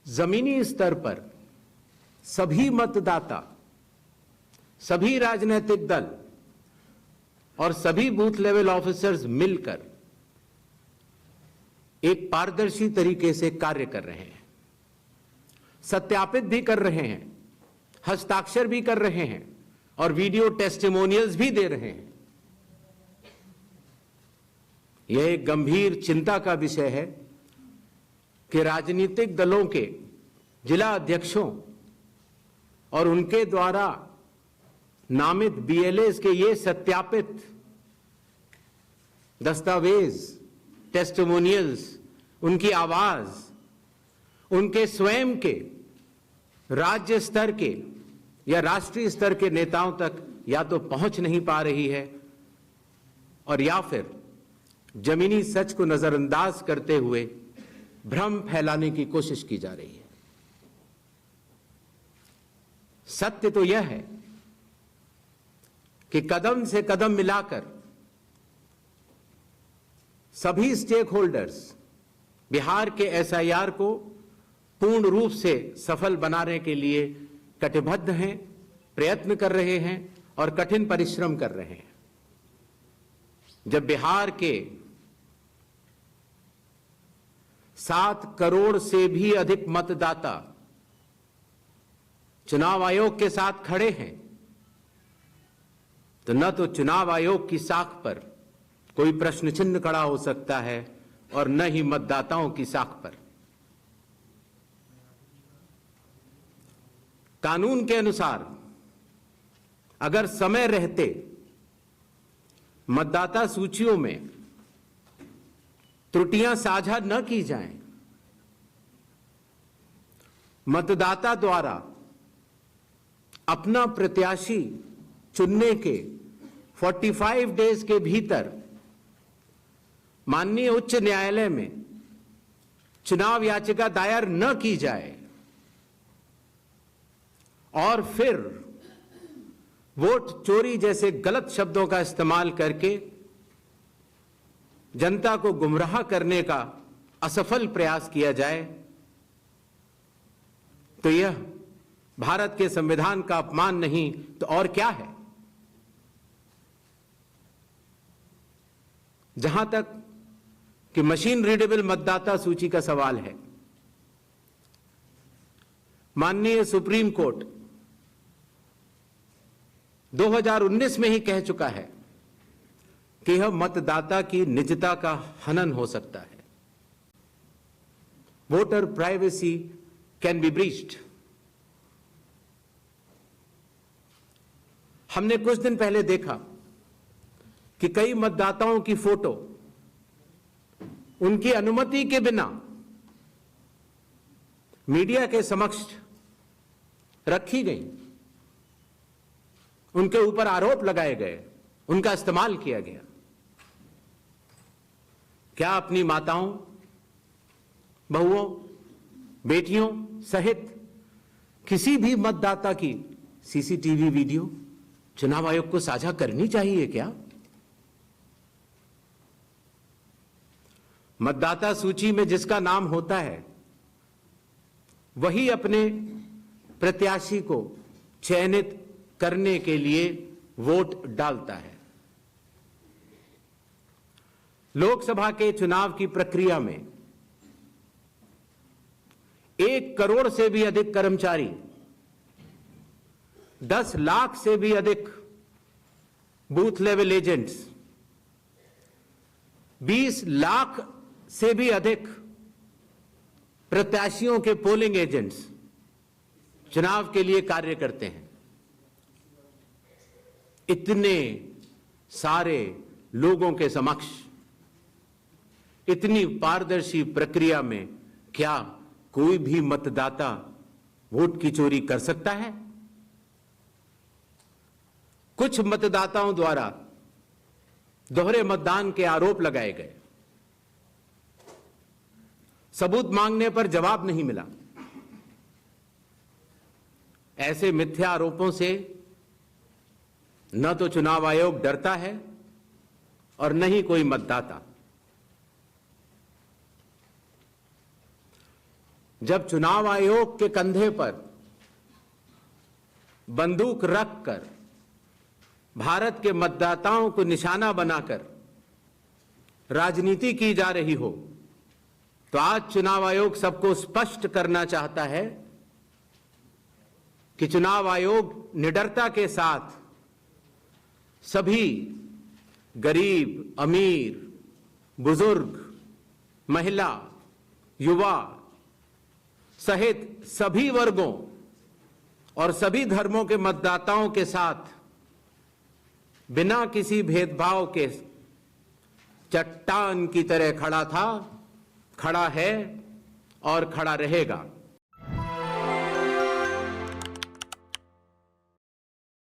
जमीनी स्तर पर सभी मतदाता, सभी राजनीतिक दल और सभी बूथ लेवल ऑफिसर्स मिलकर एक पारदर्शी तरीके से कार्य कर रहे हैं, सत्यापित भी कर रहे हैं, हस्ताक्षर भी कर रहे हैं और वीडियो टेस्टिमोनियल्स भी दे रहे हैं। यह एक गंभीर चिंता का विषय है कि राजनीतिक दलों के जिला अध्यक्षों और उनके द्वारा नामित बीएलएस के ये सत्यापित दस्तावेज, टेस्टिमोनियल्स, उनकी आवाज उनके स्वयं के राज्य स्तर के या राष्ट्रीय स्तर के नेताओं तक या तो पहुंच नहीं पा रही है और या फिर जमीनी सच को नजरअंदाज करते हुए भ्रम फैलाने की कोशिश की जा रही है। सत्य तो यह है कि कदम से कदम मिलाकर सभी स्टेक होल्डर्स बिहार के एसआईआर को पूर्ण रूप से सफल बनाने के लिए कटिबद्ध हैं, प्रयत्न कर रहे हैं और कठिन परिश्रम कर रहे हैं। जब बिहार के 7 करोड़ से भी अधिक मतदाता चुनाव आयोग के साथ खड़े हैं, तो न तो चुनाव आयोग की साख पर कोई प्रश्न चिन्ह खड़ा हो सकता है और न ही मतदाताओं की साख पर। कानून के अनुसार अगर समय रहते मतदाता सूचियों में त्रुटियां साझा न की जाएं, मतदाता द्वारा अपना प्रत्याशी चुनने के 45 डेज के भीतर माननीय उच्च न्यायालय में चुनाव याचिका दायर न की जाए और फिर वोट चोरी जैसे गलत शब्दों का इस्तेमाल करके जनता को गुमराह करने का असफल प्रयास किया जाए, तो यह भारत के संविधान का अपमान नहीं तो और क्या है। जहां तक कि मशीन रीडेबल मतदाता सूची का सवाल है, माननीय सुप्रीम कोर्ट 2019 में ही कह चुका है कि यह मतदाता की निजता का हनन हो सकता है। Voter privacy can be breached. हमने कुछ दिन पहले देखा कि कई मतदाताओं की फोटो उनकी अनुमति के बिना मीडिया के समक्ष रखी गई, उनके ऊपर आरोप लगाए गए, उनका इस्तेमाल किया गया। क्या अपनी माताओं, बहुओं, बेटियों सहित किसी भी मतदाता की सीसीटीवी वीडियो चुनाव आयोग को साझा करनी चाहिए क्या? मतदाता सूची में जिसका नाम होता है वही अपने प्रत्याशी को चयनित करने के लिए वोट डालता है। लोकसभा के चुनाव की प्रक्रिया में 1 करोड़ से भी अधिक कर्मचारी, 10 लाख से भी अधिक बूथ लेवल एजेंट्स, 20 लाख से भी अधिक प्रत्याशियों के पोलिंग एजेंट्स चुनाव के लिए कार्य करते हैं। इतने सारे लोगों के समक्ष इतनी पारदर्शी प्रक्रिया में क्या कोई भी मतदाता वोट की चोरी कर सकता है? कुछ मतदाताओं द्वारा दोहरे मतदान के आरोप लगाए गए, सबूत मांगने पर जवाब नहीं मिला। ऐसे मिथ्या आरोपों से न तो चुनाव आयोग डरता है और न ही कोई मतदाता। जब चुनाव आयोग के कंधे पर बंदूक रखकर भारत के मतदाताओं को निशाना बनाकर राजनीति की जा रही हो, तो आज चुनाव आयोग सबको स्पष्ट करना चाहता है कि चुनाव आयोग निडरता के साथ सभी गरीब, अमीर, बुजुर्ग, महिला, युवा सहित सभी वर्गों और सभी धर्मों के मतदाताओं के साथ बिना किसी भेदभाव के चट्टान की तरह खड़ा था, खड़ा है और खड़ा रहेगा।